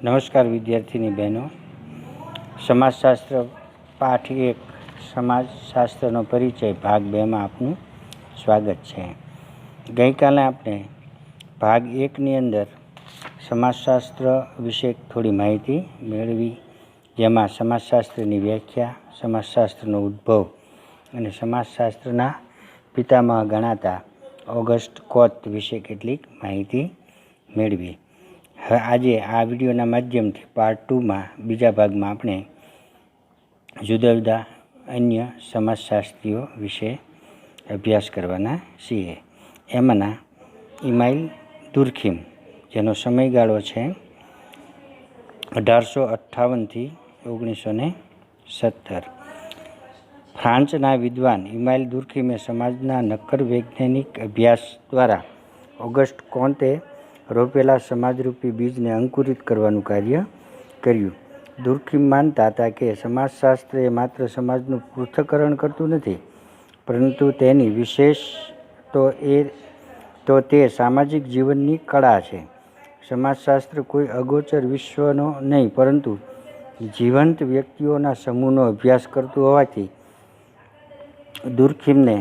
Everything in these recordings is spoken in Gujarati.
નમસ્કાર વિદ્યાર્થીની બહેનો. સમાજશાસ્ત્ર પાઠ 1 સમાજશાસ્ત્રનો પરિચય ભાગ 2માં આપનું સ્વાગત છે. ગઈકાલે આપણે ભાગ 1ની અંદર સમાજશાસ્ત્ર વિશે થોડી માહિતી મેળવી, જેમાં સમાજશાસ્ત્રની વ્યાખ્યા, સમાજશાસ્ત્રનો ઉદ્ભવ અને સમાજશાસ્ત્રના પિતામહ ગણાતા ઓગસ્ટ કોત વિશે કેટલીક માહિતી મેળવી. આજે આ વિડીયોના માધ્યમથી પાર્ટ 2માં બીજા ભાગમાં આપણે જુદા જુદા અન્ય સમાજશાસ્ત્રીઓ વિશે અભ્યાસ કરવાના છીએ. એમાંના ઇમાઇલ દુર્ખીમ, જેનો સમયગાળો છે 1858થી 1917. ફ્રાન્સના વિદ્વાન ઇમાઇલ દુર્ખીમે સમાજના નક્કર વૈજ્ઞાનિક અભ્યાસ દ્વારા ઓગસ્ટ કોન્તે રોપેલા સમાજરૂપી બીજને અંકુરિત કરવાનું કાર્ય કર્યું. દુર્ખીમ માનતા હતા કે સમાજશાસ્ત્ર એ માત્ર સમાજનું પૃથ્થકરણ કરતું નથી, પરંતુ તેની વિશેષ તો તે સામાજિક જીવનની કળા છે. સમાજશાસ્ત્ર કોઈ અગોચર વિશ્વનો નહીં, પરંતુ જીવંત વ્યક્તિઓના સમૂહનો અભ્યાસ કરતું હોવાથી દુર્ખીમને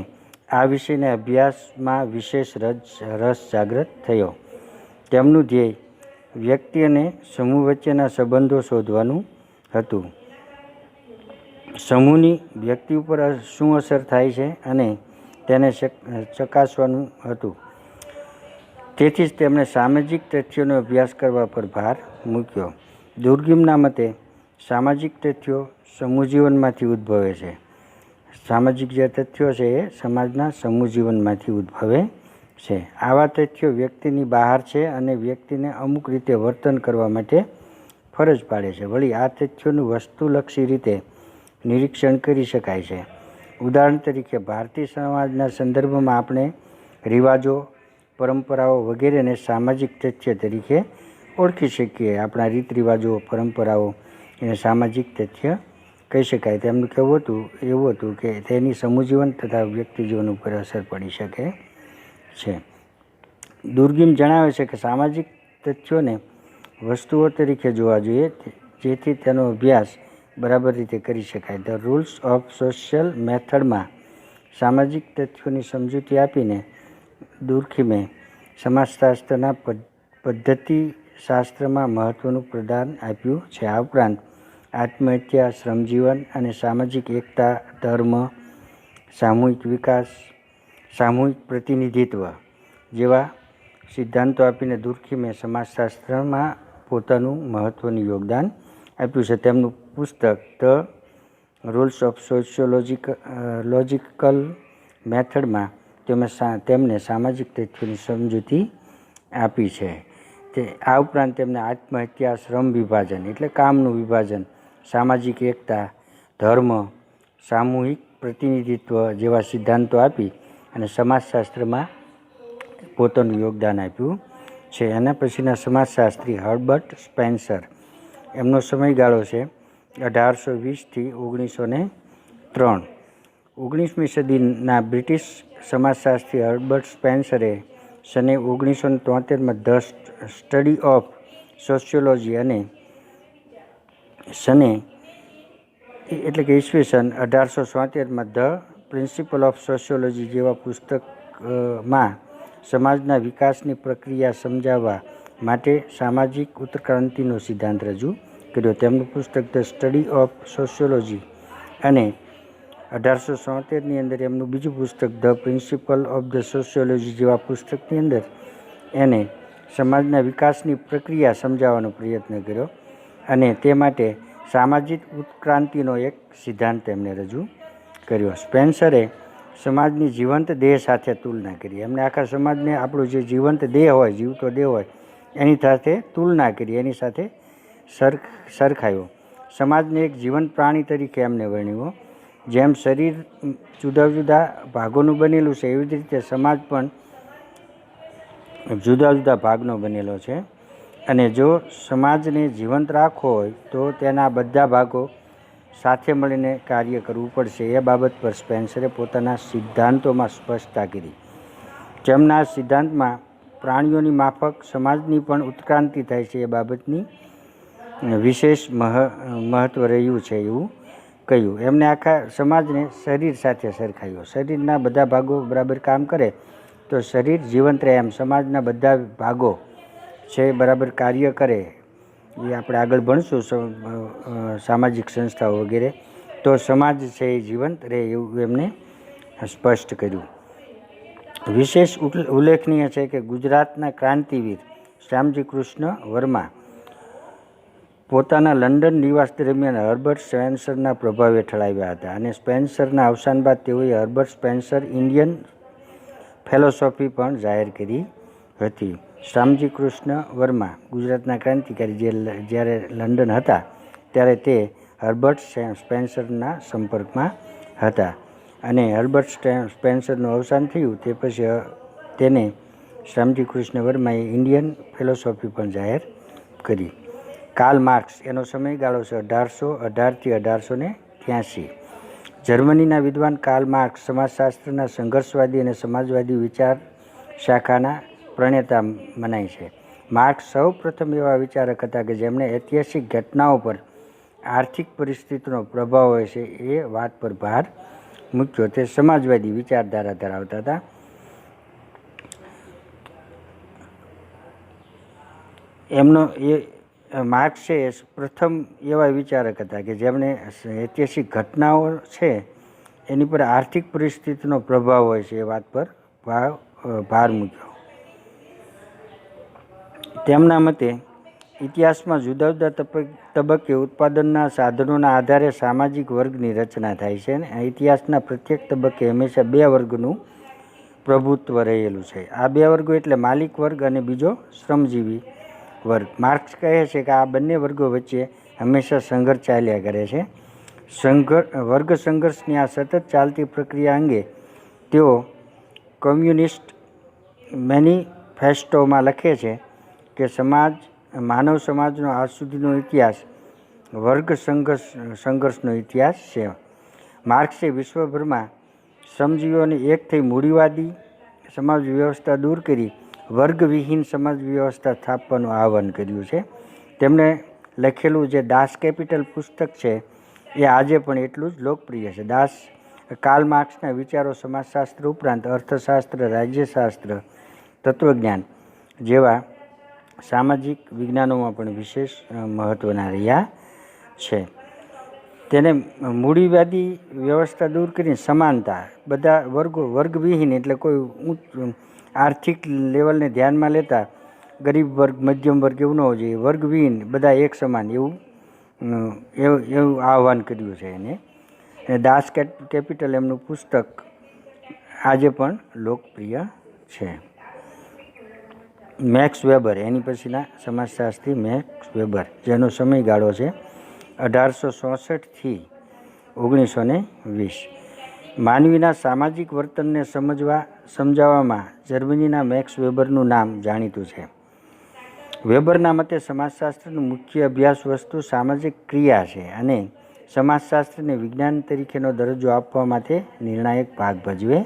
આ વિષયના અભ્યાસમાં વિશેષ રસ જાગૃત થયો. તેમનું ધ્યેય વ્યક્તિ અને સમૂહ વચ્ચેના સંબંધો શોધવાનું હતું. સમૂહની વ્યક્તિ ઉપર શું અસર થાય છે અને તેને ચકાસવાનું હતું. તેથી જ તેમણે સામાજિક તથ્યોનો અભ્યાસ કરવા પર ભાર મૂક્યો. દુર્ખીમના મતે સામાજિક તથ્યો સમૂહ જીવનમાંથી ઉદ્ભવે છે. સામાજિક જે તથ્યો છે એ સમાજના સમૂહ જીવનમાંથી ઉદ્ભવે છે. આવા તથ્યો વ્યક્તિની બહાર છે અને વ્યક્તિને અમુક રીતે વર્તન કરવા માટે ફરજ પાડે છે. વળી આ તથ્યોનું વસ્તુલક્ષી રીતે નિરીક્ષણ કરી શકાય છે. ઉદાહરણ તરીકે ભારતીય સમાજના સંદર્ભમાં આપણે રિવાજો, પરંપરાઓ વગેરેને સામાજિક તથ્ય તરીકે ઓળખી શકીએ. આપણા રીત રિવાજો, પરંપરાઓ એને સામાજિક તથ્ય કહી શકાય. તેમનું કહેવું એવું હતું કે તેની સમૂહ જીવન તથા વ્યક્તિ જીવન ઉપર અસર પડી શકે છે. દુર્ખીમ જણાવે છે કે સામાજિક તથ્યોને વસ્તુઓ તરીકે જોવા જોઈએ, જેથી તેનો અભ્યાસ બરાબર રીતે કરી શકાય. ધ રૂલ્સ ઓફ સોશિયલ મેથડમાં સામાજિક તથ્યોની સમજૂતી આપીને દુર્ખીમે સમાજશાસ્ત્રના પદ્ધતિશાસ્ત્રમાં મહત્ત્વનું પ્રદાન આપ્યું છે. આ ઉપરાંત આત્મહત્યા, શ્રમજીવન અને સામાજિક એકતા, ધર્મ, સામૂહિક વિકાસ, સામૂહિક પ્રતિનિધિત્વ જેવા સિદ્ધાંતો આપીને દુર્ખીમે સમાજશાસ્ત્રમાં પોતાનું મહત્ત્વનું યોગદાન આપ્યું છે. તેમનું પુસ્તક ધ રૂલ્સ ઓફ સોશિયોલોજિકલ મેથડમાં તેમને સામાજિક તથ્યોની સમજૂતી આપી છે. આ ઉપરાંત તેમને આત્મહત્યા, શ્રમ વિભાજન એટલે કામનું વિભાજન, સામાજિક એકતા, ધર્મ, સામૂહિક પ્રતિનિધિત્વ જેવા સિદ્ધાંતો આપી અને સમાજશાસ્ત્રમાં પોતાનું યોગદાન આપ્યું છે. એના પછીના સમાજશાસ્ત્રી હર્બર્ટ સ્પેન્સર, એમનો સમયગાળો છે 1820થી 1903. 19મી સદીના બ્રિટિશ સમાજશાસ્ત્રી હર્બર્ટ સ્પેન્સરે સને 1973માં ધ સ્ટડી ઓફ સોશિયોલોજી અને ઈસવીસન 1873માં ધ પ્રિન્સિપલ ઓફ સોશિયોલોજી જેવા પુસ્તકમાં સમાજના વિકાસની પ્રક્રિયા સમજાવવા માટે સામાજિક ઉત્ક્રાંતિનો સિદ્ધાંત રજૂ કર્યો. તેમનું પુસ્તક ધ સ્ટડી ઓફ સોશિયોલોજી અને 1873ની અંદર એમનું બીજું પુસ્તક the principle of the sociology જેવા પુસ્તકની અંદર એને સમાજના વિકાસની પ્રક્રિયા સમજાવવાનો પ્રયત્ન કર્યો અને તે માટે સામાજિક ઉત્ક્રાંતિનો એક સિદ્ધાંત એમણે રજૂ કર્યો. સ્પેન્સરે સમાજની જીવંત દેહ સાથે તુલના કરી. એમણે આખા સમાજને આપણો જે જીવંત દેહ હોય, જીવતો દેહ હોય, એની સાથે તુલના કરી, એની સાથે સરખાયો. સમાજને એક જીવંત પ્રાણી તરીકે એમને વર્ણવ્યો. જેમ શરીર જુદા જુદા ભાગોનું બનેલું છે, એવી જ રીતે સમાજ પણ જુદા જુદા ભાગનો બનેલો છે અને જો સમાજને જીવંત રાખવો હોય તો તેના બધા ભાગો સાથે મળીને કાર્ય કરવું પડશે. એ બાબત પર સ્પેન્સરે પોતાના સિદ્ધાંતોમાં સ્પષ્ટતા કરી. તેમના સિદ્ધાંતમાં પ્રાણીઓની માફક સમાજની પણ ઉત્ક્રાંતિ થાય છે એ બાબતની વિશેષ મહત્ત્વ રહ્યું છે એવું કહ્યું. એમને આખા સમાજને શરીર સાથે સરખાવ્યો. શરીરના બધા ભાગો બરાબર કામ કરે તો શરીર જીવંત રહે, એમ સમાજના બધા ભાગો છે બરાબર કાર્ય કરે, એ આપણે આગળ ભણશું સામાજિક સંસ્થાઓ વગેરે, તો સમાજ છે એ જીવંત રહે એવું એમને સ્પષ્ટ કર્યું. વિશેષ ઉલ્લેખનીય છે કે ગુજરાતના ક્રાંતિવીર શ્યામજી કૃષ્ણ વર્મા પોતાના લંડન નિવાસ દરમિયાન હર્બર્ટ સ્પેન્સરના પ્રભાવ હેઠળ આવ્યા હતા અને સ્પેન્સરના અવસાન બાદ તેઓએ હર્બર્ટ સ્પેન્સર ઇન્ડિયન ફેલોસોફી પણ જાહેર કરી હતી. શ્યામજી કૃષ્ણ વર્મા ગુજરાતના ક્રાંતિકારી જ્યારે લંડન હતા ત્યારે તે હર્બર્ટ સ્પેન્સરના સંપર્કમાં હતા અને હર્બર્ટ સ્પેન્સરનું અવસાન થયું તે પછી તેને શ્યામજી કૃષ્ણ વર્માએ ઇન્ડિયન ફિલોસોફી પણ જાહેર કરી. કાર્લ માર્ક્સ, એનો સમયગાળો છે 1818 થી 1883. જર્મનીના વિદ્વાન કાર્લ માર્ક્સ સમાજશાસ્ત્રના સંઘર્ષવાદી અને સમાજવાદી વિચાર શાખાના પ્રણેતા મનાય છે. માર્ક્સ સૌ પ્રથમ એવા વિચારક હતા કે જેમણે ઐતિહાસિક ઘટનાઓ પર આર્થિક પરિસ્થિતિનો પ્રભાવ હોય છે એ વાત પર ભાર મૂક્યો. તે સમાજવાદી વિચારધારા ધરાવતા હતા. એમનો માર્ક્સ છે પ્રથમ એવા વિચારક હતા કે જેમણે ઐતિહાસિક ઘટનાઓ છે એની પર આર્થિક પરિસ્થિતિનો પ્રભાવ હોય છે એ વાત પર ભાર મૂક્યો. તેમના મતે ઇતિહાસમાં જુદા જુદા તબક્કે ઉત્પાદનના સાધનોના આધારે સામાજિક વર્ગની રચના થાય છે અને ઇતિહાસના પ્રત્યેક તબક્કે હંમેશા બે વર્ગનું પ્રભુત્વ રહેલું છે. આ બે વર્ગો એટલે માલિક વર્ગ અને બીજો શ્રમજીવી વર્ગ. માર્ક્સ કહે છે કે આ બંને વર્ગો વચ્ચે હંમેશા સંઘર્ષ ચાલ્યા કરે છે. વર્ગ સંઘર્ષની આ સતત ચાલતી પ્રક્રિયા અંગે તેઓ કમ્યુનિસ્ટ મેનિફેસ્ટોમાં લખે છે કે માનવ સમાજનો આજ સુધીનો ઇતિહાસ વર્ગ સંઘર્ષનો ઇતિહાસ છે. માર્ક્સે વિશ્વભરમાં શ્રમજીવીઓને એક થઈ મૂડીવાદી સમાજ વ્યવસ્થા દૂર કરી વર્ગવિહીન સમાજ વ્યવસ્થા સ્થાપવાનું આહ્વાન કર્યું છે. તેમણે લખેલું જે દાસ કેપિટલ પુસ્તક છે એ આજે પણ એટલું જ લોકપ્રિય છે. કાર્લ માર્ક્સના વિચારો સમાજશાસ્ત્ર ઉપરાંત અર્થશાસ્ત્ર, રાજ્યશાસ્ત્ર, તત્વજ્ઞાન જેવા સામાજિક વિજ્ઞાનોમાં પણ વિશેષ મહત્ત્વના રહ્યા છે. તેને મૂડીવાદી વ્યવસ્થા દૂર કરીને સમાનતા, બધા વર્ગવિહીન એટલે કોઈ આર્થિક લેવલને ધ્યાનમાં લેતા ગરીબ વર્ગ, મધ્યમ વર્ગ એવું ન હોવું જોઈએ, વર્ગવિહીન બધા એક સમાન એવું આહ્વાન કર્યું છે એને. દાસ કેપિટલ એમનું પુસ્તક આજે પણ લોકપ્રિય છે. મેક્સ વેબર, એની પછીના સમાજશાસ્ત્રી મેક્સ વેબર, જેનો સમયગાળો છે 1864 થી 1920. માનવીના સામાજિક વર્તનને સમજાવવામાં જર્મનીના મેક્સ વેબરનું નામ જાણીતું છે. વેબરના મતે સમાજશાસ્ત્રનું મુખ્ય અભ્યાસ વસ્તુ સામાજિક ક્રિયા છે અને સમાજશાસ્ત્રને વિજ્ઞાન તરીકેનો દરજ્જો આપવા માટે નિર્ણાયક ભાગ ભજવે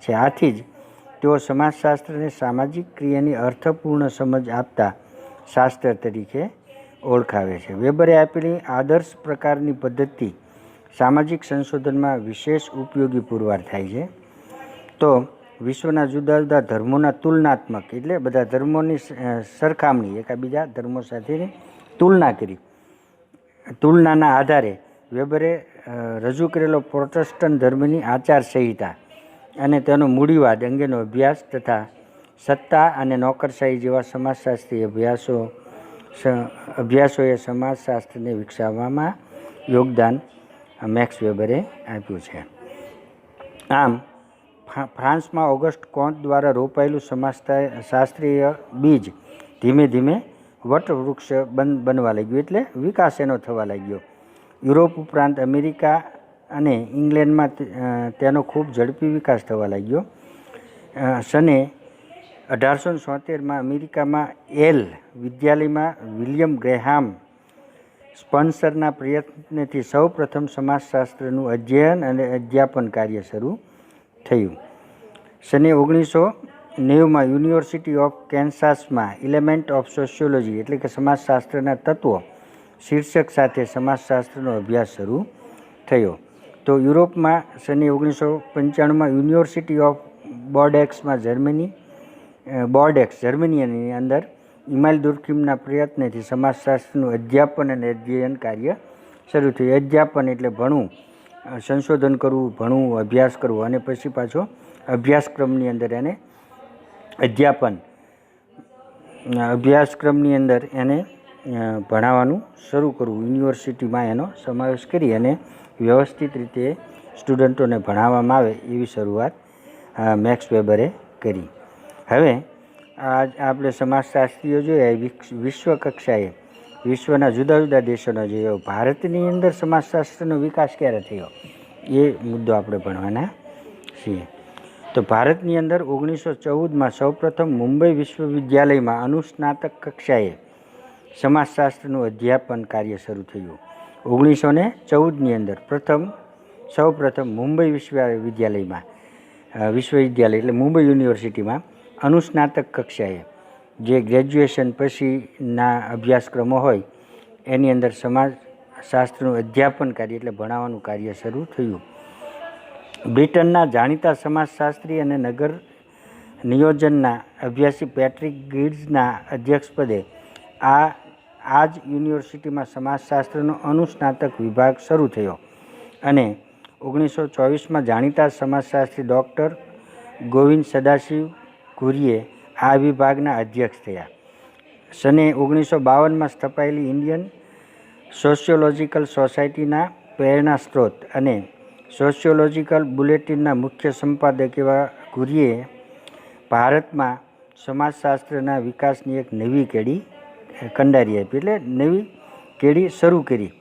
છે. આથી જ તેઓ સમાજશાસ્ત્રને સામાજિક ક્રિયાની અર્થપૂર્ણ સમજ આપતા શાસ્ત્ર તરીકે ઓળખાવે છે. વેબરે આપેલી આદર્શ પ્રકારની પદ્ધતિ સામાજિક સંશોધનમાં વિશેષ ઉપયોગી પુરવાર થાય છે. તો વિશ્વના જુદા જુદા ધર્મોના તુલનાત્મક એટલે બધા ધર્મોની સરખામણી, એકાબીજા ધર્મો સાથેની તુલના કરી, તુલનાના આધારે વેબરે રજૂ કરેલો પ્રોટેસ્ટન્ટ ધર્મની આચાર સંહિતા અને તેનો મૂડીવાદ અંગેનો અભ્યાસ તથા સત્તા અને નોકરશાહી જેવા સમાજશાસ્ત્રીય અભ્યાસોએ સમાજશાસ્ત્રને વિકસાવવામાં યોગદાન મેક્સ વેબરે આપ્યું છે. આમ ફ્રાન્સમાં ઓગસ્ટ કોન્ત દ્વારા રોપાયેલું સમાજશાસ્ત્રીય બીજ ધીમે ધીમે વટવૃક્ષ બનવા લાગ્યું, એટલે વિકાસ એનો થવા લાગ્યો. યુરોપ ઉપરાંત અમેરિકા અને ઇંગ્લેન્ડમાં તેનો ખૂબ ઝડપી વિકાસ થવા લાગ્યો. સને 1876માં અમેરિકામાં યેલ વિદ્યાલયમાં વિલિયમ ગ્રેહામ સ્પન્સરના પ્રયત્નથી સૌ પ્રથમ સમાજશાસ્ત્રનું અધ્યયન અને અધ્યાપન કાર્ય શરૂ થયું. સને 1990માં યુનિવર્સિટી ઓફ કેન્સાસમાં એલિમેન્ટ ઓફ સોશિયોલોજી એટલે કે સમાજશાસ્ત્રના તત્વો શીર્ષક સાથે સમાજશાસ્ત્રનો અભ્યાસ શરૂ થયો. તો યુરોપમાં સન 1995માં યુનિવર્સિટી ઓફ બોર્ડેક્સમાં જર્મનીની અંદર ઇમાઇલ દુર્કીમના પ્રયત્નથી સમાજશાસ્ત્રનું અધ્યાપન અને અધ્યયન કાર્ય શરૂ થયું. અધ્યાપન એટલે ભણવું, સંશોધન કરવું, ભણવું, અભ્યાસ કરવો અને પછી પાછો અભ્યાસક્રમની અંદર એને અભ્યાસક્રમની અંદર એને ભણાવવાનું શરૂ કરવું. યુનિવર્સિટીમાં એનો સમાવેશ કરી અને વ્યવસ્થિત રીતે સ્ટુડન્ટોને ભણાવવામાં આવે એવી શરૂઆત મેક્સ વેબરે કરી. હવે આપણે સમાજશાસ્ત્રીઓ જોઈએ વિશ્વ કક્ષાએ, વિશ્વના જુદા જુદા દેશોનો જોયો. ભારતની અંદર સમાજશાસ્ત્રનો વિકાસ ક્યારે થયો એ મુદ્દો આપણે ભણવાના છીએ. તો ભારતની અંદર 1914માં સૌપ્રથમ મુંબઈ વિશ્વવિદ્યાલયમાં અનુસ્નાતક કક્ષાએ સમાજશાસ્ત્રનું અધ્યાપન કાર્ય શરૂ થયું. 1914ની અંદર સૌપ્રથમ મુંબઈ વિશ્વવિદ્યાલય એટલે મુંબઈ યુનિવર્સિટીમાં અનુસ્નાતક કક્ષાએ જે ગ્રેજ્યુએશન પછીના અભ્યાસક્રમો હોય એની અંદર સમાજશાસ્ત્રનું અધ્યાપન કાર્ય એટલે ભણાવવાનું કાર્ય શરૂ થયું. બ્રિટનના જાણીતા સમાજશાસ્ત્રી અને નગર નિયોજનના અભ્યાસી પેટ્રિક ગિડ્સના અધ્યક્ષપદે આ જ યુનિવર્સિટીમાં સમાજશાસ્ત્રનો અનુસ્નાતક વિભાગ શરૂ થયો અને 1924માં જાણીતા સમાજશાસ્ત્રી ડૉક્ટર ગોવિંદ સદાશિવ ઘુરીએ આ વિભાગના અધ્યક્ષ થયા. સને 1952માં સ્થપાયેલી ઇન્ડિયન સોશિયોલોજિકલ સોસાયટીના પ્રેરણા સ્ત્રોત અને સોશિયોલોજિકલ બુલેટિનના મુખ્ય સંપાદક એવા ઘુરીએ ભારતમાં સમાજશાસ્ત્રના વિકાસની એક નવી કેડી કંડારી આપી, એટલે નવી કેડી શરૂ કરી.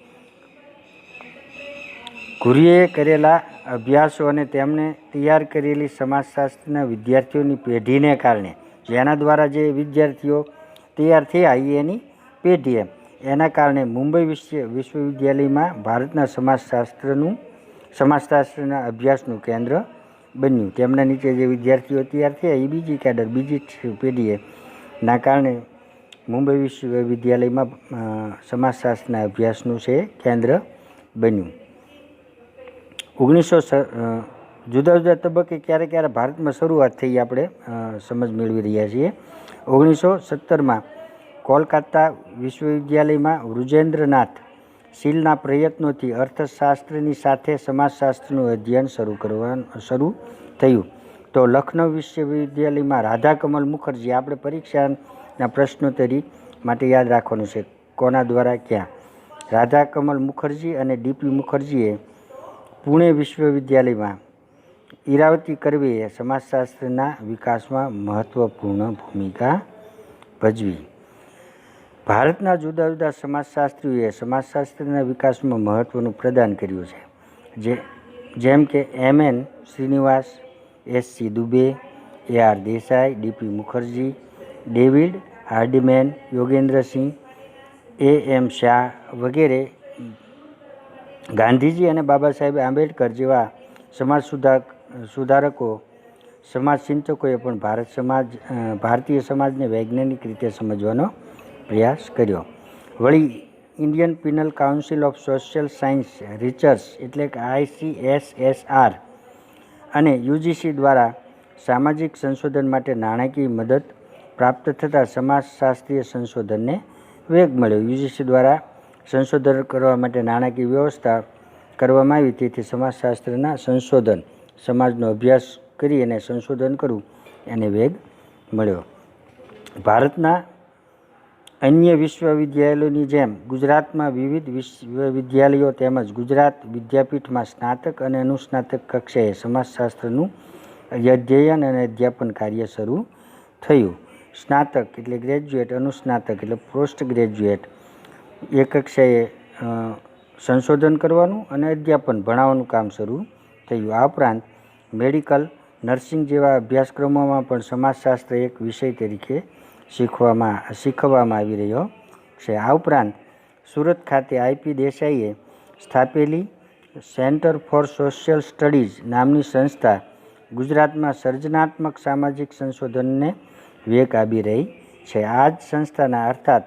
ઘુરીએ કરેલા અભ્યાસો અને તેમણે તૈયાર કરેલી સમાજશાસ્ત્રના વિદ્યાર્થીઓની પેઢીને કારણે, જેના દ્વારા જે વિદ્યાર્થીઓ તૈયાર થયા એની પેઢી એના કારણે મુંબઈ વિશ્વવિદ્યાલયમાં ભારતના સમાજશાસ્ત્રના અભ્યાસનું કેન્દ્ર બન્યું. તેમના નીચે જે વિદ્યાર્થીઓ તૈયાર થયા એ બીજી પેઢીએ ના કારણે મુંબઈ વિશ્વવિદ્યાલયમાં સમાજશાસ્ત્રના અભ્યાસનું છે કેન્દ્ર બન્યું. જુદા જુદા તબક્કે ક્યારે ભારતમાં શરૂઆત થઈ આપણે સમજ મેળવી રહ્યા છીએ. 1917માં કોલકાતા વિશ્વવિદ્યાલયમાં વૃજેન્દ્રનાથ શીલના પ્રયત્નોથી અર્થશાસ્ત્રની સાથે સમાજશાસ્ત્રનું અધ્યયન શરૂ થયું. તો લખનૌ વિશ્વવિદ્યાલયમાં રાધાકમલ મુખર્જી, આપણે પરીક્ષાના પ્રશ્નોત્તરી માટે યાદ રાખવાનું છે કોના દ્વારા ક્યાં. રાધાકમલ મુખર્જી અને ડીપી મુખર્જીએ પુણે વિશ્વવિદ્યાલયમાં ઈરાવતી કરવેએ સમાજશાસ્ત્રના વિકાસમાં મહત્વપૂર્ણ ભૂમિકા ભજવી. ભારતના જુદા જુદા સમાજશાસ્ત્રીઓએ સમાજશાસ્ત્રના વિકાસમાં મહત્ત્વનું પ્રદાન કર્યું છે, જેમ કે M.N. Srinivas, S.C. Dube, A.R. Desai, DP Mukherjee, David Hardiman, Yogendra Singh, A.M. Shah વગેરે. ગાંધીજી અને બાબા સાહેબ આંબેડકર જેવા સમાજ સુધારકો, સમાજચિંતકોએ પણ ભારતીય સમાજને વૈજ્ઞાનિક રીતે સમજવાનો પ્રયાસ કર્યો. વળી Indian penal council of social science research એટલે કે ICSSR અને UGC દ્વારા સામાજિક સંશોધન માટે નાણાકીય મદદ પ્રાપ્ત થતાં સમાજશાસ્ત્રીય સંશોધનને વેગ મળ્યો. UGC દ્વારા સંશોધન કરવા માટે નાણાકીય વ્યવસ્થા કરવામાં આવી, તેથી સમાજશાસ્ત્રના સમાજનો અભ્યાસ કરી અને સંશોધન કરવું એને વેગ મળ્યો. ભારતના અન્ય વિશ્વવિદ્યાલયોની જેમ ગુજરાતમાં વિવિધ વિશ્વવિદ્યાલયો તેમજ ગુજરાત વિદ્યાપીઠમાં સ્નાતક અને અનુસ્નાતક કક્ષાએ સમાજશાસ્ત્રનું અધ્યયન અને અધ્યાપન કાર્ય શરૂ થયું. સ્નાતક એટલે ગ્રેજ્યુએટ, અનુસ્નાતક એટલે પોસ્ટ ગ્રેજ્યુએટ એ કક્ષાએ સંશોધન કરવાનું અને અધ્યાપન ભણાવવાનું કામ શરૂ થયું. આ ઉપરાંત મેડિકલ, નર્સિંગ જેવા અભ્યાસક્રમોમાં પણ સમાજશાસ્ત્ર એક વિષય તરીકે શીખવવામાં આવી રહ્યો છે. આ ઉપરાંત સુરત ખાતે IP દેસાઈએ સ્થાપેલી સેન્ટર ફોર સોશિયલ સ્ટડીઝ નામની સંસ્થા ગુજરાતમાં સર્જનાત્મક સામાજિક સંશોધનને વેગ આપી રહી છે. આ જ સંસ્થાના અર્થાત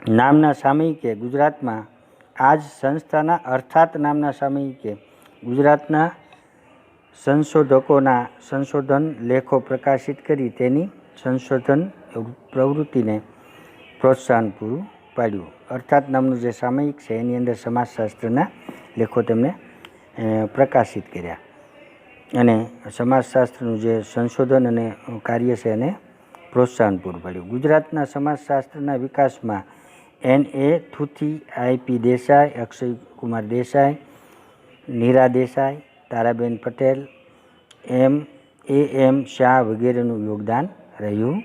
નામના સામયિકે ગુજરાતમાં આ જ સંસ્થાના અર્થાત નામના સામયિકે ગુજરાતના સંશોધકોના સંશોધન લેખો પ્રકાશિત કરી તેની સંશોધન પ્રવૃત્તિને પ્રોત્સાહન પૂરું પાડ્યું. અર્થાત નામનું જે સામયિક છે એની અંદર સમાજશાસ્ત્રના લેખો તેમણે પ્રકાશિત કર્યા અને સમાજશાસ્ત્રનું જે સંશોધન અને કાર્ય છે એને પ્રોત્સાહન પૂરું પાડ્યું. ગુજરાતના સમાજશાસ્ત્રના વિકાસમાં N.A. થુથી, I.P. દેસાઈ, અક્ષયકુમાર દેસાઈ, નીરા દેસાઈ, તારાબેન પટેલ, A.M. શાહ વગેરેનું યોગદાન રહ્યું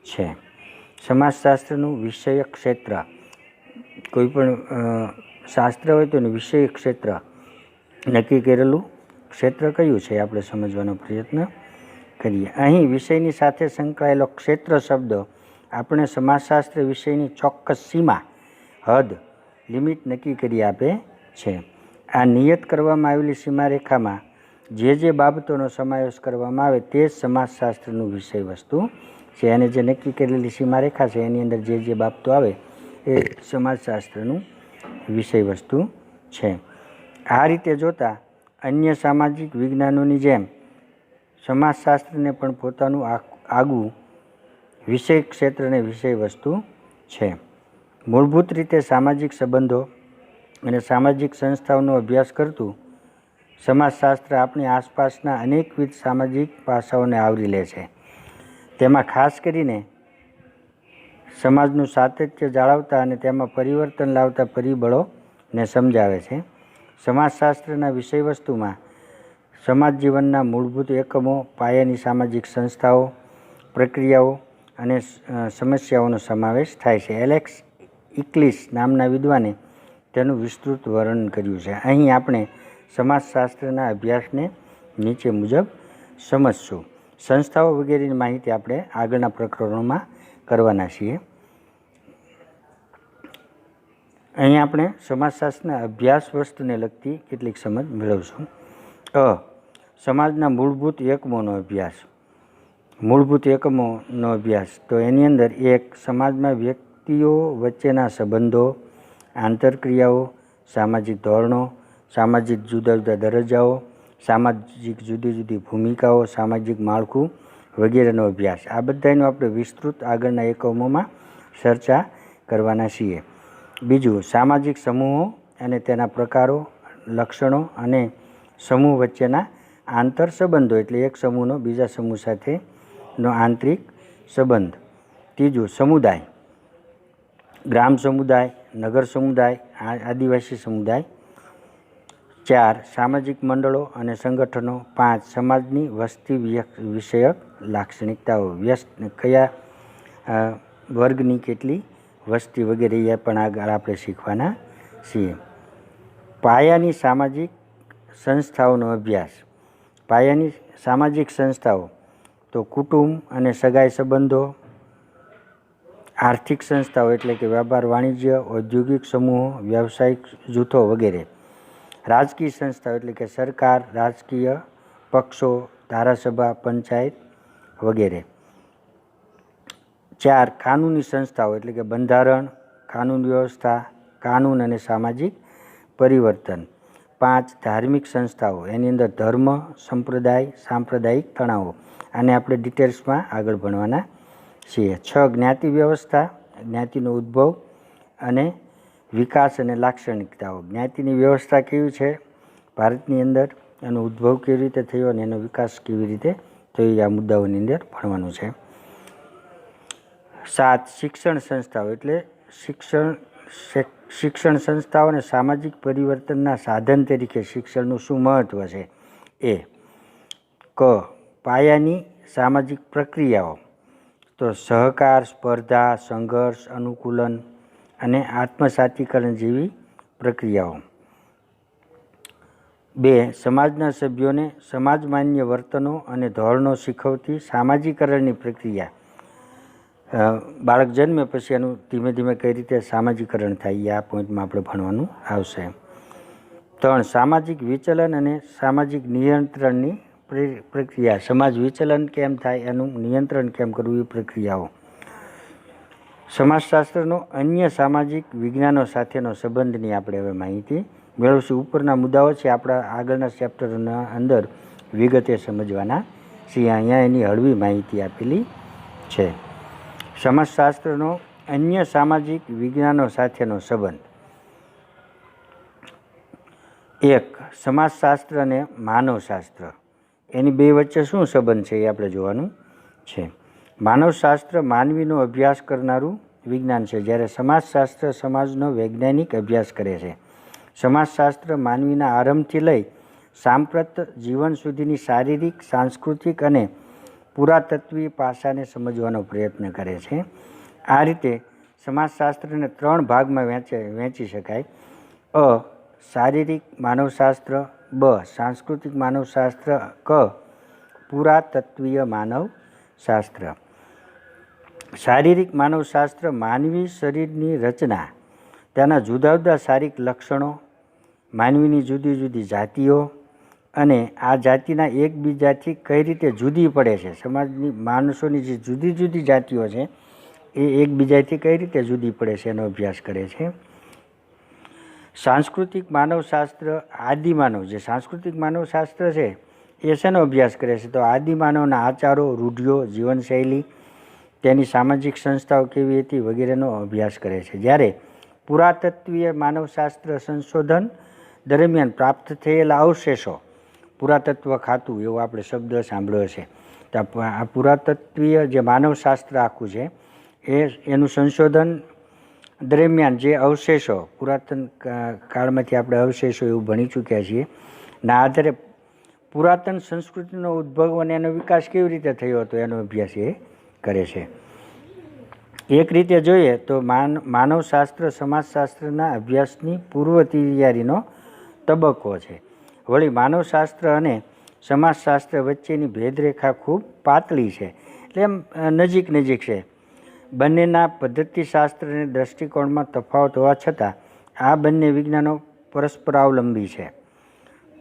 છે. સમાજશાસ્ત્રનું વિષયક ક્ષેત્ર, કોઈ પણ શાસ્ત્ર હોય તો એનું વિષયક ક્ષેત્ર નક્કી કરેલું ક્ષેત્ર કયું છે આપણે સમજવાનો પ્રયત્ન કરીએ. અહીં વિષયની સાથે સંકળાયેલો ક્ષેત્ર શબ્દ આપણે સમાજશાસ્ત્ર વિષયની ચોક્કસ સીમા, હદ, લિમિટ નક્કી કરી આપે છે. આ નિયત કરવામાં આવેલી સીમારેખામાં જે બાબતોનો સમાવેશ કરવામાં આવે તે જ સમાજશાસ્ત્રનું વિષય વસ્તુ છે. અને જે નક્કી કરેલી સીમારેખા છે એની અંદર જે બાબતો આવે એ સમાજશાસ્ત્રનું વિષય વસ્તુ છે. આ રીતે જોતાં અન્ય સામાજિક વિજ્ઞાનોની જેમ સમાજશાસ્ત્રને પણ પોતાનું આગવું વિષય ક્ષેત્ર અને વિષય વસ્તુ છે. મૂળભૂત રીતે સામાજિક સંબંધો અને સામાજિક સંસ્થાઓનો અભ્યાસ કરતું સમાજશાસ્ત્ર આપણી આસપાસના અનેકવિધ સામાજિક પાસાઓને આવરી લે છે. તેમાં ખાસ કરીને સમાજનું સાતત્ય જાળવતા અને તેમાં પરિવર્તન લાવતા પરિબળોને સમજાવે છે. સમાજશાસ્ત્રના વિષયવસ્તુમાં સમાજ જીવનના મૂળભૂત એકમો, પાયાની સામાજિક સંસ્થાઓ, પ્રક્રિયાઓ અને સમસ્યાઓનો સમાવેશ થાય છે. એલેક્સ ઇક્લિસ નામના વિદ્વાને તેનું વિસ્તૃત વર્ણન કર્યું છે. અહીં આપણે સમાજશાસ્ત્રના અભ્યાસને નીચે મુજબ સમજશું. સંસ્થાઓ વગેરેની માહિતી આપણે આગળના પ્રકરણોમાં કરવાના છીએ. અહીં આપણે સમાજશાસ્ત્રના અભ્યાસ વસ્તુને લગતી કેટલીક સમજ મેળવશું. સમાજના મૂળભૂત એકમોનો અભ્યાસ. મૂળભૂત એકમોનો અભ્યાસ તો એની અંદર એક, સમાજમાં વ્યક્તિઓ વચ્ચેના સંબંધો, આંતરક્રિયાઓ, સામાજિક ધોરણો, સામાજિક જુદા જુદા દરજ્જાઓ, સામાજિક જુદી જુદી ભૂમિકાઓ, સામાજિક માળખું વગેરેનો અભ્યાસ. આ બધાનો આપણે વિસ્તૃત આગળના એકમોમાં ચર્ચા કરવાના છીએ. બીજું, સામાજિક સમૂહો અને તેના પ્રકારો, લક્ષણો અને સમૂહ વચ્ચેના આંતર સંબંધો, એટલે એક સમૂહનો બીજા સમૂહ સાથેનો આંતરિક સંબંધ. ત્રીજું, સમુદાય, ગ્રામ સમુદાય, નગર સમુદાય, આદિવાસી સમુદાય. 4, સામાજિક મંડળો અને સંગઠનો. 5, સમાજની વસ્તી વિષયક લાક્ષણિકતાઓ, કયા વર્ગની કેટલી વસ્તી વગેરે એ પણ આગળ આપણે શીખવાના છીએ. પાયાની સામાજિક સંસ્થાઓનો અભ્યાસ. પાયાની સામાજિક સંસ્થાઓ તો કુટુંબ અને સગાઈ સંબંધો, આર્થિક સંસ્થાઓ એટલે કે વ્યાપાર વાણિજ્ય, ઔદ્યોગિક સમૂહો, વ્યવસાયિક જૂથો વગેરે. રાજકીય સંસ્થાઓ એટલે કે સરકાર, રાજકીય પક્ષો, ધારાસભા, પંચાયત વગેરે. 4, કાનૂની સંસ્થાઓ એટલે કે બંધારણ, કાનૂન વ્યવસ્થા, કાનૂન અને સામાજિક પરિવર્તન. 5, ધાર્મિક સંસ્થાઓ, એની અંદર ધર્મ, સંપ્રદાય, સાંપ્રદાયિક તણાવો. આને આપણે ડિટેલ્સમાં આગળ ભણવાના છીએ. 6, જ્ઞાતિ વ્યવસ્થા, જ્ઞાતિનો ઉદ્ભવ અને વિકાસ અને લાક્ષણિકતાઓ. જ્ઞાતિની વ્યવસ્થા કેવી છે ભારતની અંદર, એનો ઉદ્ભવ કેવી રીતે થયો અને એનો વિકાસ કેવી રીતે થયો, આ મુદ્દાઓની અંદર ભણવાનું છે. 7, શિક્ષણ સંસ્થાઓ એટલે શિક્ષણ સંસ્થાઓ અને સામાજિક પરિવર્તનના સાધન તરીકે શિક્ષણનું શું મહત્ત્વ છે એ. પાયાની સામાજિક પ્રક્રિયાઓ તો સહકાર, સ્પર્ધા, સંઘર્ષ, અનુકૂલન અને આત્મસાતીકરણ જેવી પ્રક્રિયાઓ. 2, સમાજના સભ્યોને સમાજમાન્ય વર્તનો અને ધોરણો શીખવતી સામાજિકરણની પ્રક્રિયા. બાળક જન્મે પછી એનું ધીમે ધીમે કઈ રીતે સામાજિકરણ થાય એ આ પોઈન્ટમાં આપણે ભણવાનું આવશે. 3, સામાજિક વિચલન અને સામાજિક નિયંત્રણની પ્રક્રિયા. સમાજ વિચલન કેમ થાય, એનું નિયંત્રણ કેમ કરવું, એ પ્રક્રિયાઓ. સમાજશાસ્ત્રનો અન્ય સામાજિક વિજ્ઞાનો સાથેનો સંબંધની આપણે હવે માહિતી મેળવશું. ઉપરના મુદ્દાઓ છે આપણા આગળના ચેપ્ટરના અંદર વિગતે સમજવાના છીએ. અહીંયા એની હળવી માહિતી આપેલી છે. સમાજશાસ્ત્રનો અન્ય સામાજિક વિજ્ઞાનો સાથેનો સંબંધ. 1. સમાજશાસ્ત્ર અને માનવશાસ્ત્ર, એની બે વચ્ચે શું સંબંધ છે એ આપણે જોવાનું છે. માનવશાસ્ત્ર માનવીનો અભ્યાસ કરનારું વિજ્ઞાન છે, જ્યારે સમાજશાસ્ત્ર સમાજનો વૈજ્ઞાનિક અભ્યાસ કરે છે. સમાજશાસ્ત્ર માનવીના આરંભથી લઈ સાંપ્રત જીવન સુધીની શારીરિક, સાંસ્કૃતિક અને પુરાતત્વીય પાસાને સમજવાનો પ્રયત્ન કરે છે. આ રીતે સમાજશાસ્ત્રને 3 ભાગમાં વહેંચી શકાય. અ. શારીરિક માનવશાસ્ત્ર. બ. સાંસ્કૃતિક માનવશાસ્ત્ર. ક. પુરાતત્વીય માનવશાસ્ત્ર. શારીરિક માનવશાસ્ત્ર માનવી શરીરની રચના, તેના જુદા જુદા શારીરિક લક્ષણો, માનવીની જુદી જુદી જાતિઓ અને આ જાતિના એકબીજાથી કઈ રીતે જુદી પડે છે. સમાજની માણસોની જે જુદી જુદી જાતિઓ છે એ એકબીજાથી કઈ રીતે જુદી પડે છે એનો અભ્યાસ કરે છે. સાંસ્કૃતિક માનવશાસ્ત્ર આદિમાનવ, જે સાંસ્કૃતિક માનવશાસ્ત્ર છે એ શેનો અભ્યાસ કરે છે? તો આદિમાનવના આચારો, રૂઢિઓ, જીવનશૈલી, તેની સામાજિક સંસ્થાઓ કેવી હતી વગેરેનો અભ્યાસ કરે છે. જ્યારે પુરાતત્વીય માનવશાસ્ત્ર સંશોધન દરમિયાન પ્રાપ્ત થયેલા અવશેષો, પુરાતત્વ ખાતું એવો આપણે શબ્દ સાંભળ્યો છે. તો આ પુરાતત્વીય જે માનવશાસ્ત્ર આખું છે એનું સંશોધન દરમિયાન જે અવશેષો, પુરાતન કાળમાંથી આપણે અવશેષો એવું ભણી ચૂક્યા છીએ, ના આધારે પુરાતન સંસ્કૃતિનો ઉદ્ભવ અને એનો વિકાસ કેવી રીતે થયો હતો એનો અભ્યાસ એ કરે છે. એક રીતે જોઈએ તો માનવશાસ્ત્ર સમાજશાસ્ત્રના અભ્યાસની પૂર્વ તૈયારીનો તબક્કો છે. વળી માનવશાસ્ત્ર અને સમાજશાસ્ત્ર વચ્ચેની ભેદરેખા ખૂબ પાતળી છે, એટલે એમ નજીક નજીક છે. બંનેના પદ્ધતિશાસ્ત્ર અને દૃષ્ટિકોણમાં તફાવત હોવા છતાં આ બંને વિજ્ઞાનો પરસ્પરાવલંબી છે.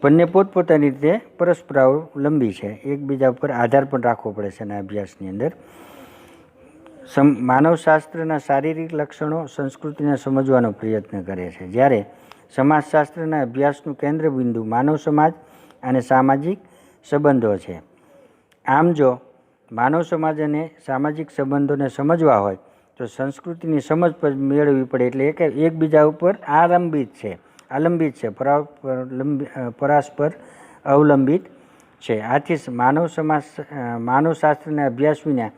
બંને પોતપોતાની રીતે પરસ્પરાવલંબી છે, એકબીજા ઉપર આધાર પણ રાખવો પડે છે એના અભ્યાસની અંદર. માનવશાસ્ત્રના શારીરિક લક્ષણો, સંસ્કૃતિને સમજવાનો પ્રયત્ન કરે છે, જ્યારે સમાજશાસ્ત્રના અભ્યાસનું કેન્દ્રબિંદુ માનવ સમાજ અને સામાજિક સંબંધો છે. આમ જો માનવ સમાજ અને સામાજિક સંબંધોને સમજવા હોય તો સંસ્કૃતિની સમજ મેળવવી પડે, એટલે એકબીજા ઉપર આલંબિત છે, પરસ્પર અવલંબિત છે. આથી માનવશાસ્ત્રના અભ્યાસ વિના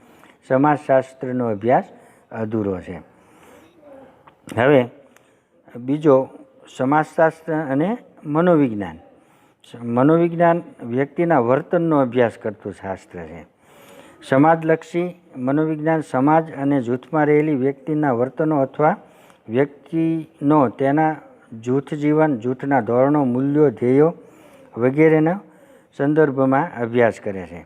સમાજશાસ્ત્રનો અભ્યાસ અધૂરો છે. હવે બીજો, સમાજશાસ્ત્ર અને મનોવિજ્ઞાન. મનોવિજ્ઞાન વ્યક્તિના વર્તનનો અભ્યાસ કરતું શાસ્ત્ર છે. સમાજલક્ષી મનોવિજ્ઞાન સમાજ અને જૂથમાં રહેલી વ્યક્તિના વર્તનો અથવા વ્યક્તિનો તેના જૂથ જીવન, જૂથના ધોરણો, મૂલ્યો, ધ્યેયો વગેરેના સંદર્ભમાં અભ્યાસ કરે છે.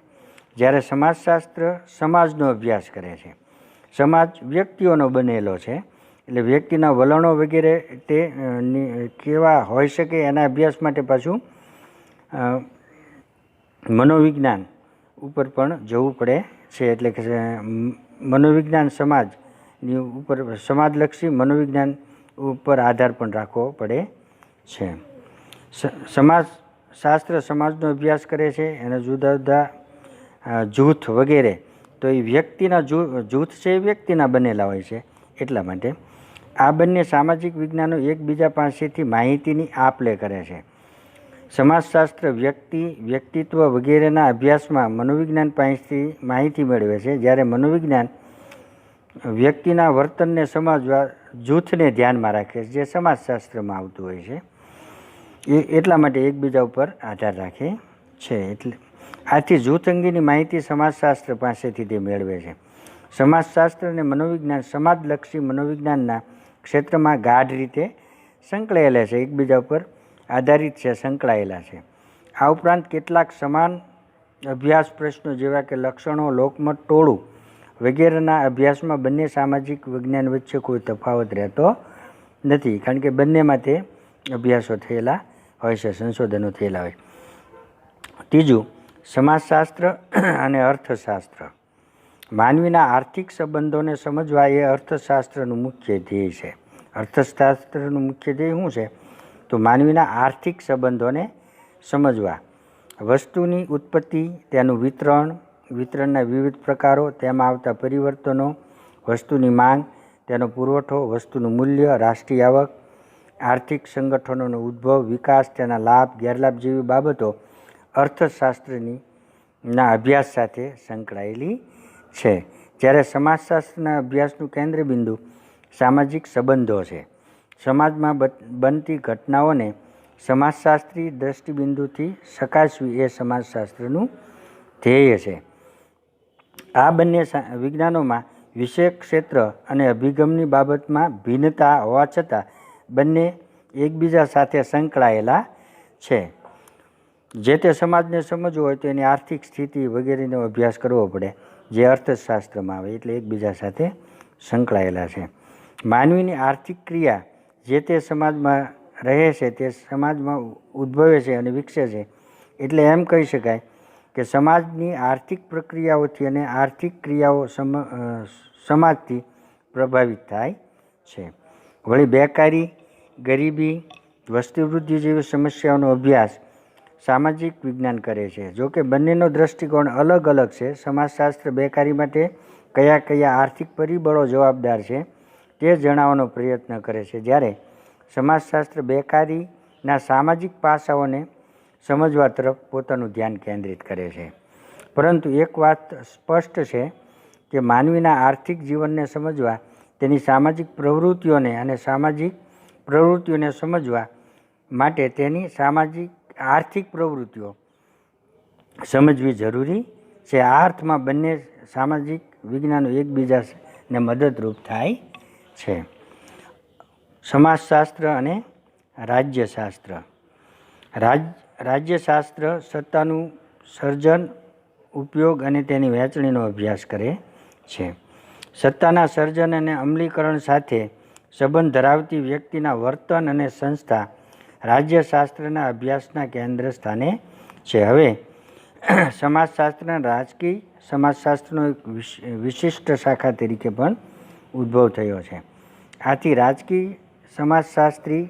જ્યારે સમાજશાસ્ત્ર સમાજનો અભ્યાસ કરે છે. સમાજ વ્યક્તિઓનો બનેલો છે, એટલે વ્યક્તિના વલણો વગેરે તે કેવા હોઈ શકે એના અભ્યાસ માટે પાછું મનોવિજ્ઞાન ઉપર પણ જવું પડે છે. એટલે કે મનોવિજ્ઞાન સમાજની ઉપર, સમાજલક્ષી મનોવિજ્ઞાન ઉપર આધાર પણ રાખવો પડે છે. સમાજશાસ્ત્ર સમાજનો અભ્યાસ કરે છે, એના જુદા જુદા જૂથ વગેરે, તો એ વ્યક્તિના જૂથ છે એ વ્યક્તિના બનેલા હોય છે. એટલા માટે આ બંને સામાજિક વિજ્ઞાનો એકબીજા પાસેથી માહિતીની આપ લે કરે છે. સમાજશાસ્ત્ર વ્યક્તિત્વ વગેરેના અભ્યાસમાં મનોવિજ્ઞાન પાસેથી માહિતી મેળવે છે, જ્યારે મનોવિજ્ઞાન વ્યક્તિના વર્તનને સમજવા જૂથને ધ્યાનમાં રાખે છે, જે સમાજશાસ્ત્રમાં આવતું હોય છે. એટલા માટે એકબીજા ઉપર આધાર રાખે છે. એટલે આથી જૂથ અંગેની માહિતી સમાજશાસ્ત્ર પાસેથી તે મેળવે છે. સમાજશાસ્ત્ર અને મનોવિજ્ઞાન સમાજલક્ષી મનોવિજ્ઞાનના ક્ષેત્રમાં ગાઢ રીતે સંકળાયેલા છે, એકબીજા ઉપર આધારિત છે, સંકળાયેલા છે. આ ઉપરાંત કેટલાક સમાન અભ્યાસ પ્રશ્નો જેવા કે લક્ષણો, લોકમત, ટોળું વગેરેના અભ્યાસમાં બંને સામાજિક વિજ્ઞાન વચ્ચે કોઈ તફાવત રહેતો નથી, કારણ કે બંનેમાં તે અભ્યાસો થયેલા હોય છે, સંશોધનો થયેલા હોય. ત્રીજું, સમાજશાસ્ત્ર અને અર્થશાસ્ત્ર. માનવીના આર્થિક સંબંધોને સમજવા એ અર્થશાસ્ત્રનું મુખ્ય ધ્યેય છે. અર્થશાસ્ત્રનું મુખ્ય ધ્યેય શું છે? તો માનવીના આર્થિક સંબંધોને સમજવા, વસ્તુની ઉત્પત્તિ, તેનું વિતરણ, વિતરણના વિવિધ પ્રકારો, તેમાં આવતા પરિવર્તનો, વસ્તુની માંગ, તેનો પુરવઠો, વસ્તુનું મૂલ્ય, રાષ્ટ્રીય આવક, આર્થિક સંગઠનોનો ઉદ્ભવ, વિકાસ, તેના લાભ, ગેરલાભ જેવી બાબતો અર્થશાસ્ત્રના અભ્યાસ સાથે સંકળાયેલી છે. જ્યારે સમાજશાસ્ત્રના અભ્યાસનું કેન્દ્રબિંદુ સામાજિક સંબંધો છે. સમાજમાં બનતી ઘટનાઓને સમાજશાસ્ત્રી દ્રષ્ટિબિંદુથી ચકાસવી એ સમાજશાસ્ત્રનું ધ્યેય છે. આ બંને વિજ્ઞાનોમાં વિષય ક્ષેત્ર અને અભિગમની બાબતમાં ભિન્નતા હોવા છતાં બંને એકબીજા સાથે સંકળાયેલા છે. જે તે સમાજને સમજવો હોય તો એની આર્થિક સ્થિતિ વગેરેનો અભ્યાસ કરવો પડે, જે અર્થશાસ્ત્રમાં આવે, એટલે એકબીજા સાથે સંકળાયેલા છે. માનવીની આર્થિક ક્રિયા જે તે સમાજમાં રહે છે તે સમાજમાં ઉદ્ભવે છે અને વિકસે છે. એટલે એમ કહી શકાય કે સમાજની આર્થિક પ્રક્રિયાઓથી અને આર્થિક ક્રિયાઓ સમાજથી પ્રભાવિત થાય છે. વળી બેકારી, ગરીબી, વસ્તીવૃદ્ધિ જેવી સમસ્યાઓનો અભ્યાસ સામાજિક વિજ્ઞાન કરે છે. જો કે બંનેનો દૃષ્ટિકોણ અલગ અલગ છે. સમાજશાસ્ત્ર બેકારી માટે કયા કયા આર્થિક પરિબળો જવાબદાર છે તે જણાવવાનો પ્રયત્ન કરે છે, જ્યારે સમાજશાસ્ત્ર બેકારીના સામાજિક પાસાઓને સમજવા તરફ પોતાનું ધ્યાન કેન્દ્રિત કરે છે. પરંતુ એક વાત સ્પષ્ટ છે કે માનવીના આર્થિક જીવનને સમજવા, તેની સામાજિક પ્રવૃત્તિઓને અને સામાજિક પ્રવૃત્તિઓને સમજવા માટે તેની આર્થિક પ્રવૃત્તિઓ સમજવી જરૂરી છે. આ અર્થમાં બંને સામાજિક વિજ્ઞાનો એકબીજાને મદદરૂપ થાય છે. સમાજશાસ્ત્ર અને રાજ્યશાસ્ત્ર. રાજ્યશાસ્ત્ર સત્તાનું સર્જન, ઉપયોગ અને તેની વહેંચણીનો અભ્યાસ કરે છે. સત્તાના સર્જન અને અમલીકરણ સાથે સંબંધ ધરાવતી વ્યક્તિના વર્તન અને સંસ્થા રાજ્યશાસ્ત્રના અભ્યાસના કેન્દ્ર સ્થાને છે. હવે સમાજશાસ્ત્રના રાજકીય સમાજશાસ્ત્રનો એક વિશિષ્ટ શાખા તરીકે પણ ઉદ્ભવ થયો છે. આથી રાજકીય સમાજશાસ્ત્રી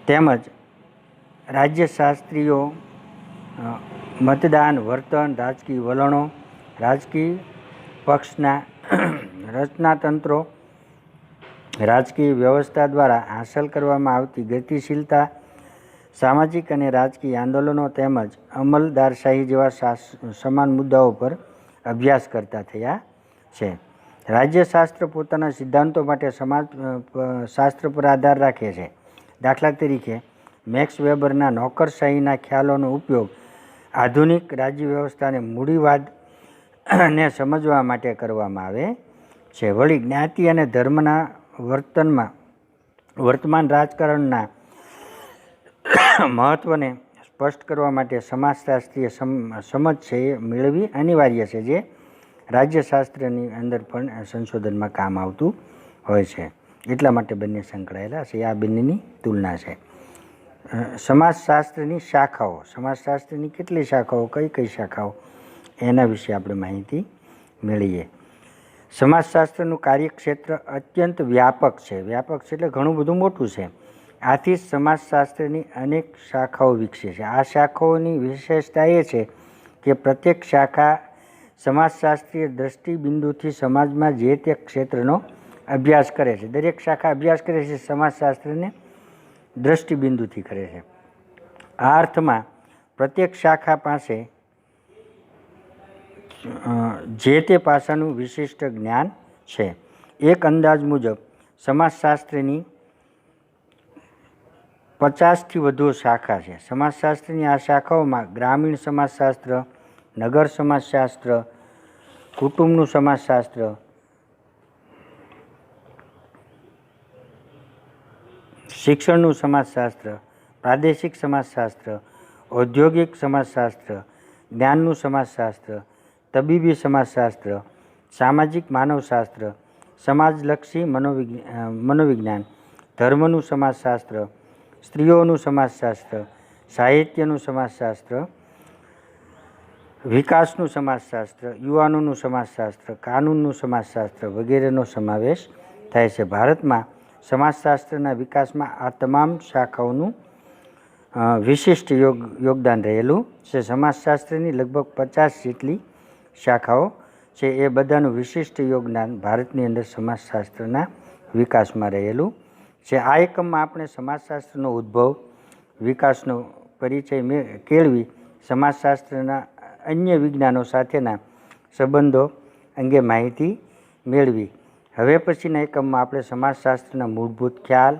તેમજ રાજ્યશાસ્ત્રીઓ મતદાન, વર્તન, રાજકીય વલણો, રાજકીય પક્ષના રચનાતંત્રો, રાજકીય વ્યવસ્થા દ્વારા હાંસલ કરવામાં આવતી ગતિશીલતા, સામાજિક અને રાજકીય આંદોલનો તેમજ અમલદારશાહી જેવા સમાન મુદ્દાઓ પર અભ્યાસ કરતા થયા છે. રાજ્યશાસ્ત્ર પોતાના સિદ્ધાંતો માટે સમાજશાસ્ત્ર પર આધાર રાખે છે. દાખલા તરીકે મેક્સ વેબરના નોકરશાહીના ખ્યાલોનો ઉપયોગ આધુનિક રાજ્ય વ્યવસ્થાને મૂડીવાદને સમજવા માટે કરવામાં આવે છે. વળી જ્ઞાતિ અને ધર્મના વર્તમાન રાજકારણના મહત્ત્વને સ્પષ્ટ કરવા માટે સમાજશાસ્ત્રીય સમજ છે એ મેળવી અનિવાર્ય છે, જે રાજ્યશાસ્ત્રની અંદર પણ સંશોધનમાં કામ આવતું હોય છે. એટલા માટે બંને સંકળાયેલા છે. આ બંનેની તુલના છે. સમાજશાસ્ત્રની શાખાઓ. સમાજશાસ્ત્રની કેટલી શાખાઓ, કઈ કઈ શાખાઓ, એના વિશે આપણે માહિતી મેળવીએ. સમાજશાસ્ત્રનું કાર્યક્ષેત્ર અત્યંત વ્યાપક છે. વ્યાપક છે એટલે ઘણું બધું મોટું છે. આથી સમાજશાસ્ત્રની અનેક શાખાઓ વિકસે છે. આ શાખાઓની વિશેષતા એ છે કે પ્રત્યેક શાખા સમાજશાસ્ત્રીય દ્રષ્ટિબિંદુથી સમાજમાં જે તે ક્ષેત્રનો અભ્યાસ કરે છે. દરેક શાખા અભ્યાસ કરે છે સમાજશાસ્ત્રને દ્રષ્ટિબિંદુથી કરે છે. આ અર્થમાં પ્રત્યેક શાખા પાસે જે તે પાસાનું વિશિષ્ટ જ્ઞાન છે. એક અંદાજ મુજબ સમાજશાસ્ત્રની 50થી વધુ શાખા છે. સમાજશાસ્ત્રની આ શાખાઓમાં ગ્રામીણ સમાજશાસ્ત્ર, નગર સમાજશાસ્ત્ર, કુટુંબનું સમાજશાસ્ત્ર, શિક્ષણનું સમાજશાસ્ત્ર, પ્રાદેશિક સમાજશાસ્ત્ર, ઔદ્યોગિક સમાજશાસ્ત્ર, જ્ઞાનનું સમાજશાસ્ત્ર, તબીબી સમાજશાસ્ત્ર, સામાજિક માનવશાસ્ત્ર, સમાજલક્ષી મનોવિજ્ઞાન, ધર્મનું સમાજશાસ્ત્ર, સ્ત્રીઓનું સમાજશાસ્ત્ર, સાહિત્યનું સમાજશાસ્ત્ર, વિકાસનું સમાજશાસ્ત્ર, યુવાનોનું સમાજશાસ્ત્ર, કાનૂનનું સમાજશાસ્ત્ર વગેરેનો સમાવેશ થાય છે. ભારતમાં સમાજશાસ્ત્રના વિકાસમાં આ તમામ શાખાઓનું વિશિષ્ટ યોગદાન રહેલું છે. સમાજશાસ્ત્રની લગભગ 50 જેટલી શાખાઓ છે. એ બધાનું વિશિષ્ટ યોગદાન ભારતની અંદર સમાજશાસ્ત્રના વિકાસમાં રહેલું છે. આ એકમમાં આપણે સમાજશાસ્ત્રનો ઉદ્ભવ, વિકાસનો પરિચય કેળવી સમાજશાસ્ત્રના અન્ય વિજ્ઞાનો સાથેના સંબંધો અંગે માહિતી મેળવી. હવે પછીના એકમમાં આપણે સમાજશાસ્ત્રના મૂળભૂત ખ્યાલ,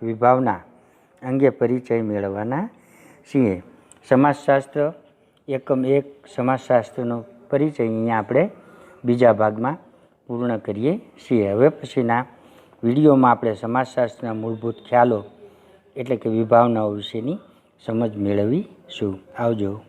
વિભાવના અંગે પરિચય મેળવવાના છીએ. સમાજશાસ્ત્ર એકમ 1 સમાજશાસ્ત્રનો પરિચય અહીંયા આપણે બીજા ભાગમાં પૂર્ણ કરીએ છીએ. હવે પછીના વિડીયોમાં આપણે સમાજશાસ્ત્રના મૂળભૂત ખ્યાલો એટલે કે વિભાવનાઓ વિશેની સમજ મેળવીશું. આવજો.